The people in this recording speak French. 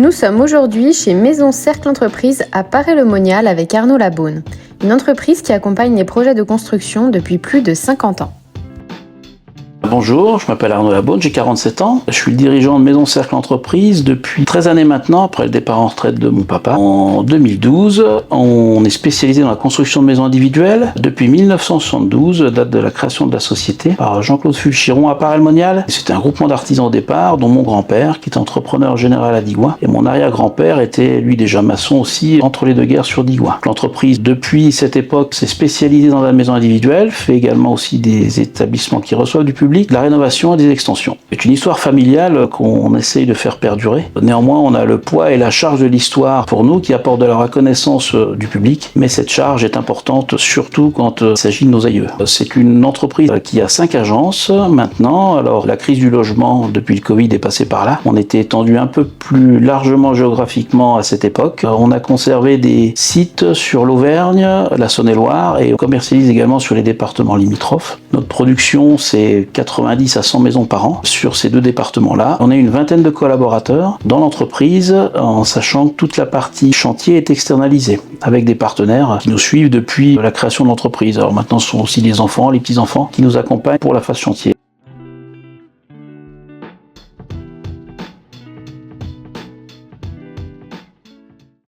Nous sommes aujourd'hui chez Maison Cercle Entreprise à Paray-le-Monial avec Arnaud Labaune, une entreprise qui accompagne les projets de construction depuis plus de 50 ans. Bonjour, je m'appelle Arnaud Labaune, j'ai 47 ans. Je suis le dirigeant de Maison Cercle Entreprise depuis 13 années maintenant, après le départ en retraite de mon papa. En 2012, on est spécialisé dans la construction de maisons individuelles. Depuis 1972, date de la création de la société, par Jean-Claude Fulchiron à Paray-le-Monial. C'était un groupement d'artisans au départ, dont mon grand-père, qui était entrepreneur général à Digoin. Et mon arrière-grand-père était, lui, déjà maçon aussi, entre les deux guerres sur Digoin. L'entreprise, depuis cette époque, s'est spécialisée dans la maison individuelle, fait également aussi des établissements qui reçoivent du public, de la rénovation et des extensions. C'est une histoire familiale qu'on essaye de faire perdurer. Néanmoins, on a le poids et la charge de l'histoire pour nous qui apporte de la reconnaissance du public, mais cette charge est importante surtout quand il s'agit de nos aïeux. C'est une entreprise qui a 5 agences maintenant. Alors la crise du logement depuis le Covid est passée par là. On était étendu un peu plus largement géographiquement à cette époque. On a conservé des sites sur l'Auvergne, la Saône-et-Loire et on commercialise également sur les départements limitrophes. Notre production, c'est 90 à 100 maisons par an sur ces deux départements-là. On a une vingtaine de collaborateurs dans l'entreprise, en sachant que toute la partie chantier est externalisée, avec des partenaires qui nous suivent depuis la création de l'entreprise. Alors maintenant, ce sont aussi les enfants, les petits-enfants qui nous accompagnent pour la phase chantier.